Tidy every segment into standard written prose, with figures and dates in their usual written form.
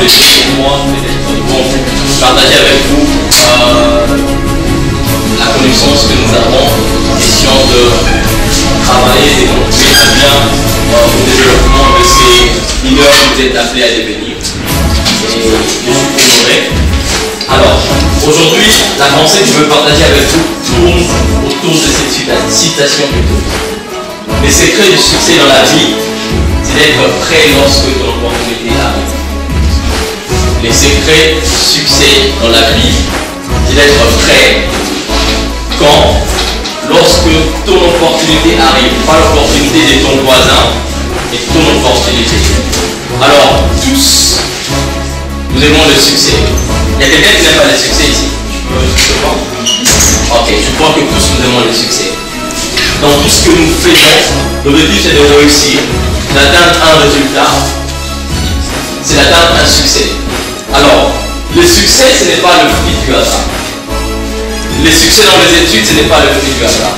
plaisir pour moi de partager avec vous la connaissance que nous avons, question de travailler et contribuer bien au développement de ces leaders que vous êtes appelés à devenir. Et je suis honoré. Alors, aujourd'hui, la pensée que je veux partager avec vous tourne autour de cette citation plutôt. Les secrets du succès dans la vie, c'est d'être prêt lorsque ton opportunité arrive. Les secrets du succès dans la vie, c'est d'être prêt lorsque ton opportunité arrive. Pas l'opportunité de ton voisin, mais ton opportunité. Alors, tous, nous aimons le succès. Il y a quelqu'un qui n'aime pas le succès ici? Ok, je crois que tous nous aimons le succès. Dans tout ce que nous faisons, l'objectif c'est de réussir, d'atteindre un résultat, c'est d'atteindre un succès. Alors, le succès, ce n'est pas le fruit du hasard. Le succès dans les études, ce n'est pas le fruit du hasard.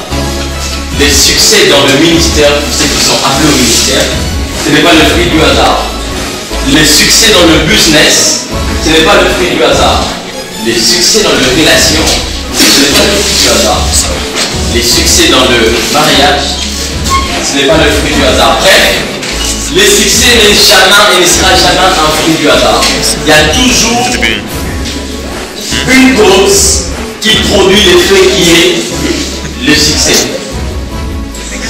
Le succès dans le ministère, ceux qui sont appelés au ministère, ce n'est pas le fruit du hasard. Le succès dans le business, ce n'est pas le fruit du hasard. Le succès dans les relations, ce n'est pas le fruit du hasard. Les succès dans le mariage, ce n'est pas le fruit du hasard. Bref, le succès n'est jamais et ne sera jamais un fruit du hasard. Il y a toujours une cause qui produit l'effet qui est le succès.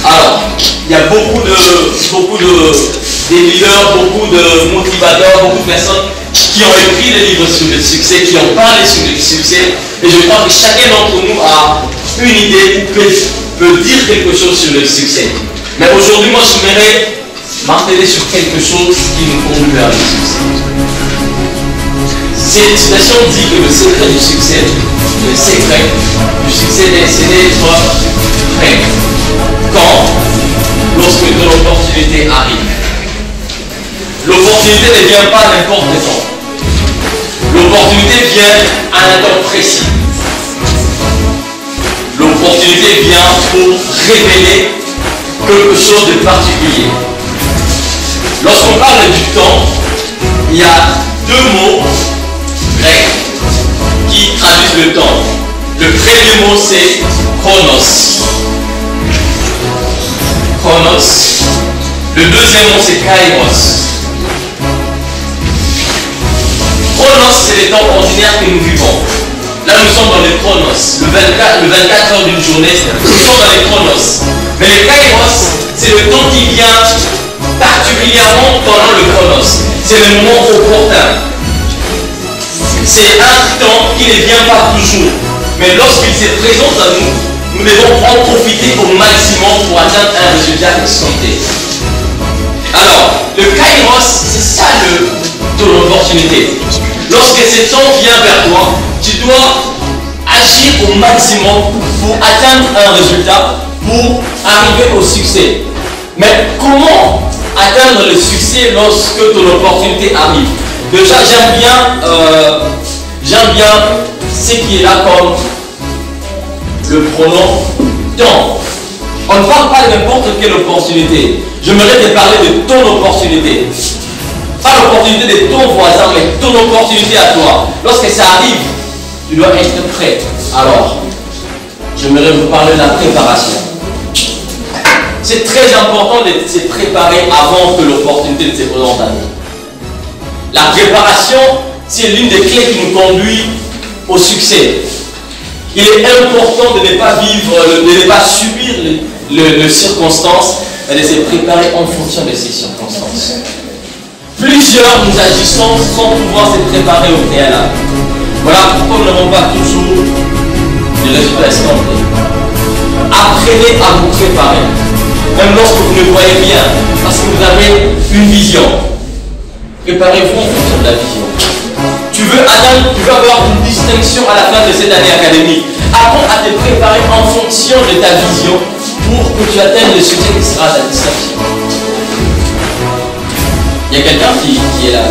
Alors, il y a beaucoup de leaders, beaucoup de motivateurs, beaucoup de personnes qui ont écrit des livres sur le succès, qui ont parlé sur le succès. Et je crois que chacun d'entre nous a une idée ou peut dire quelque chose sur le succès. Mais aujourd'hui, moi, je voudrais marteler sur quelque chose qui nous conduit vers le succès. Cette citation dit que le secret du succès, c'est d'être prêt. Lorsque ton opportunité arrive. L'opportunité ne vient pas n'importe quand. L'opportunité vient à un temps précis. L'opportunité vient pour révéler quelque chose de particulier. Lorsqu'on parle du temps, il y a deux mots grecs qui traduisent le temps. Le premier mot c'est chronos. Le deuxième mot c'est kairos. Chronos, c'est les temps ordinaires que nous vivons. Là, nous sommes dans les chronos. Le 24 heures d'une journée, nous sommes dans les chronos. Mais le kairos, c'est le temps qui vient particulièrement pendant le chronos. C'est le moment opportun. C'est un temps qui ne vient pas toujours. Mais lorsqu'il se présente à nous, nous devons en profiter au maximum pour atteindre un résultat escompté. Alors, le kairos, c'est ça ton opportunité. Lorsque ce temps vient vers toi, tu dois agir au maximum pour atteindre un résultat, pour arriver au succès. Mais comment atteindre le succès lorsque ton opportunité arrive? Déjà, j'aime bien ce qui est là comme le pronom temps. On ne parle pas de n'importe quelle opportunité. J'aimerais te parler de ton opportunité. Pas l'opportunité de ton voisin, mais ton opportunité à toi. Lorsque ça arrive, tu dois être prêt. Alors, j'aimerais vous parler de la préparation. C'est très important de se préparer avant que l'opportunité ne se présente à nous. La préparation, c'est l'une des clés qui nous conduit au succès. Il est important de ne pas vivre, de ne pas subir les circonstances, mais de se préparer en fonction de ces circonstances. Plusieurs nous agissons sans pouvoir se préparer au préalable. Voilà pourquoi nous n'avons pas toujours de résultats escomptés. Apprenez à vous préparer, même lorsque vous ne voyez bien, parce que vous avez une vision. Préparez-vous en fonction de la vision. Tu veux avoir une distinction à la fin de cette année académique. Apprends à te préparer en fonction de ta vision pour que tu atteignes le succès qui sera ta distinction. Il y a quelqu'un qui est là.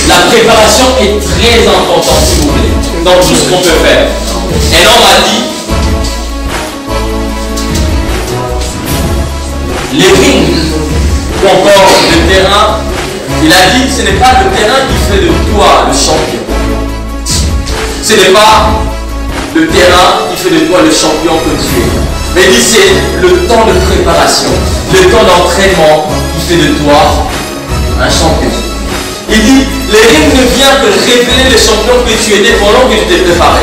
La préparation est très importante, s'il vous plaît, dans tout ce qu'on peut faire. Un homme a dit, les rings ou encore le terrain Il a dit, ce n'est pas le terrain qui fait de toi le champion. Ce n'est pas le terrain qui fait de toi le champion que tu es. Mais il dit, c'est le temps de préparation, le temps d'entraînement qui fait de toi un champion. Il dit, le ring ne vient que révéler le champion que tu étais pendant que tu t'es préparé.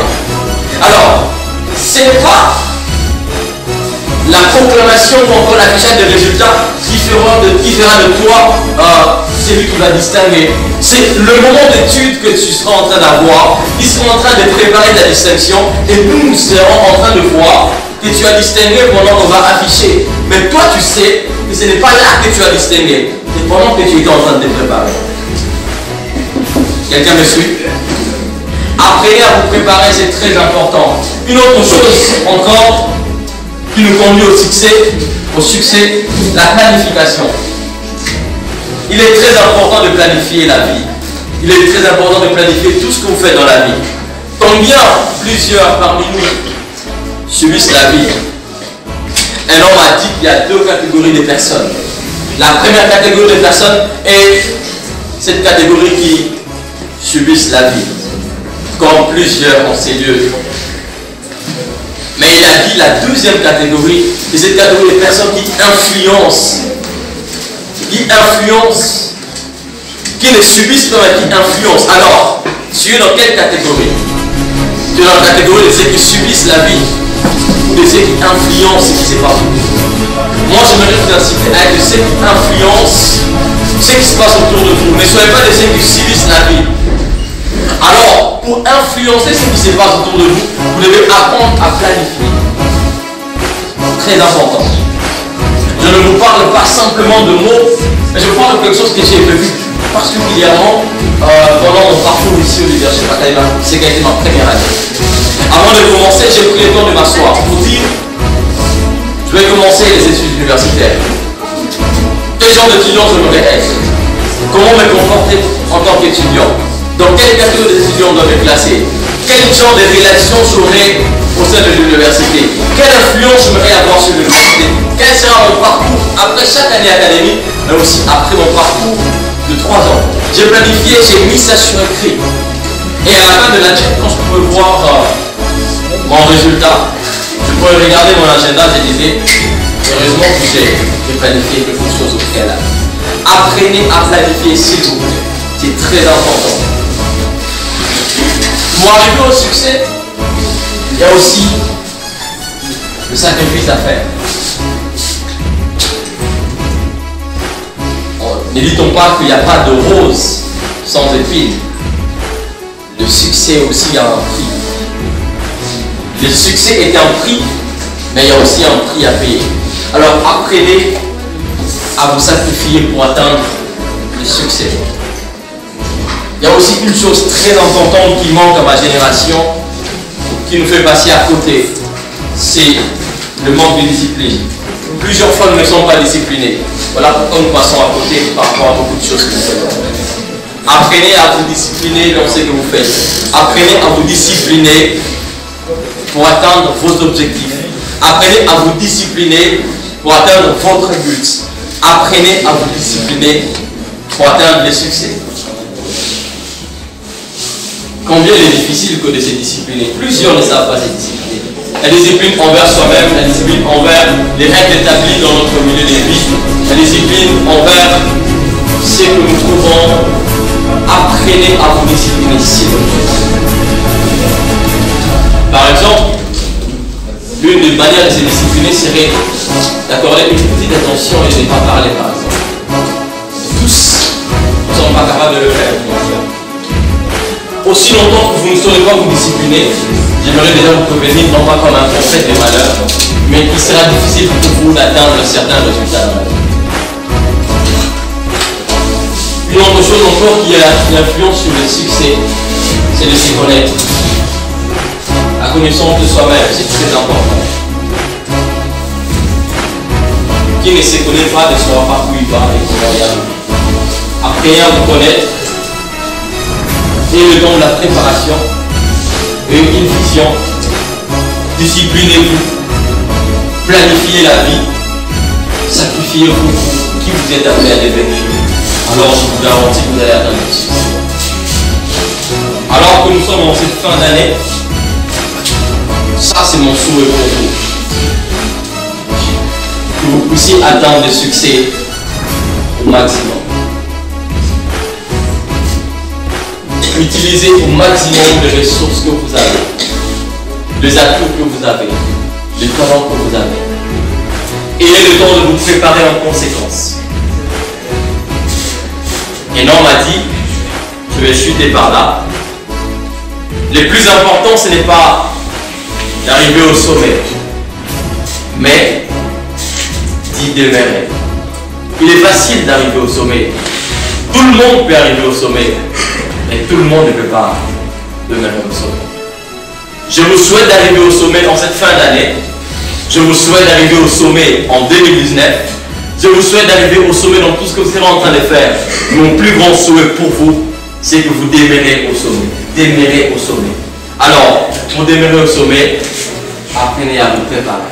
Alors, ce n'est pas la proclamation ou encore l'affichage des résultats qui fera de toi celui qui va distinguer. C'est le moment d'étude que tu seras en train d'avoir. Ils seront en train de préparer ta distinction et nous serons en train de voir que tu as distingué pendant qu'on va afficher. Mais toi, tu sais que ce n'est pas là que tu as distingué. C'est pendant que tu étais en train de te préparer. Quelqu'un me suit? Apprenez à vous préparer, c'est très important. Une autre chose encore qui nous conduit au succès, la planification. Il est très important de planifier la vie. Il est très important de planifier tout ce que vous faites dans la vie. Combien plusieurs parmi nous subissent la vie? Un homme a dit qu'il y a deux catégories de personnes. La première catégorie de personnes est cette catégorie qui subissent la vie, comme plusieurs en ces lieux. Mais il a dit la deuxième catégorie, c'est cette catégorie de personnes qui influencent, qui ne subissent pas, mais qui influencent. Alors, tu es dans quelle catégorie? Tu es dans la catégorie de ceux qui subissent la vie ou de ceux qui influencent ce qui se passe. Moi, je me réfléchis avec ceux qui influencent ce qui se passe autour de vous. Ne soyez pas de ceux qui subissent la vie. Alors, pour influencer ce qui se passe autour de vous, vous devez apprendre à planifier. Très important. Je ne vous parle pas simplement de mots, mais je vous parle de quelque chose que j'ai vécu particulièrement pendant mon parcours ici au leadership academy. C'est qui a été ma première année. Avant de commencer, j'ai pris le temps de m'asseoir pour dire, je vais commencer les études universitaires. Quel genre d'étudiant je devrais être? Comment me comporter en tant qu'étudiant? Dans quelle catégorie d'étudiants doivent me classer? Quel genre de relations j'aurai au sein de l'université? Quelle influence j'aimerais avoir sur l'université? Quel sera mon parcours après chaque année académique, mais aussi après mon parcours de 3 ans? J'ai planifié, j'ai mis ça sur écrit. Et à la fin de l'année, quand je pouvais voir mon résultat, je pouvais regarder mon agenda, je disais, heureusement que j'ai planifié quelque chose au préalable. Apprenez à planifier, s'il vous plaît. C'est très important. Pour arriver au succès, il y a aussi le sacrifice à faire. N'hésitons pas qu'il n'y a pas de rose sans épines. Le succès aussi a un prix. Le succès est un prix, mais il y a aussi un prix à payer. Alors apprenez à vous sacrifier pour atteindre le succès. Il y a aussi une chose très importante qui manque à ma génération, qui nous fait passer à côté, c'est le manque de discipline. Plusieurs fois, nous ne sommes pas disciplinés. Voilà pourquoi nous passons à côté par rapport à beaucoup de choses que nous faisons. Apprenez à vous discipliner dans ce que vous faites. Apprenez à vous discipliner pour atteindre vos objectifs. Apprenez à vous discipliner pour atteindre votre but. Apprenez à vous discipliner pour atteindre le succès. Combien il est difficile que de se discipliner. Plusieurs ne savent pas se discipliner. La discipline envers soi-même, la discipline envers les règles établies dans notre milieu de vie, la discipline envers ce que nous trouvons. Apprenez à vous discipliner, s'il vous plaît. Par exemple, l'une des manières de se discipliner serait d'accorder une petite attention et de ne pas parler, par exemple. Tous ne sont pas capables de le faire. Aussi longtemps que vous ne saurez pas vous discipliner, j'aimerais déjà vous prévenir, non pas comme un prophète de malheur, mais il sera difficile pour vous d'atteindre certains résultats dans la vie. Une autre chose encore qui a une influence sur le succès, c'est de se connaître. La connaissance de soi-même, c'est très important. Qui ne se connaît pas ne saura pas où il va et comment il arrive. Apprenez à vous connaître. Et le temps de la préparation et une vision. Disciplinez-vous, planifiez la vie, sacrifiez-vous pour qui vous êtes appelé à devenir. alors je vous garantis que vous allez atteindre le succès. Alors que nous sommes en cette fin d'année, ça c'est mon souhait pour vous. Que vous puissiez atteindre le succès au maximum. Utilisez au maximum les ressources que vous avez, les atouts que vous avez, les talents que vous avez. Ayez le temps de vous préparer en conséquence. Et non, on m'a dit, je vais chuter par là. Le plus important, ce n'est pas d'arriver au sommet, mais d'y demeurer. Il est facile d'arriver au sommet. Tout le monde peut arriver au sommet, mais tout le monde ne peut pas demeurer au sommet. Je vous souhaite d'arriver au sommet en cette fin d'année. Je vous souhaite d'arriver au sommet en 2019. Je vous souhaite d'arriver au sommet dans tout ce que vous serez en train de faire. Mon plus grand souhait pour vous, c'est que vous demeurez au sommet. Demeurez au sommet. Alors, pour demeurer au sommet, apprenez à vous préparer.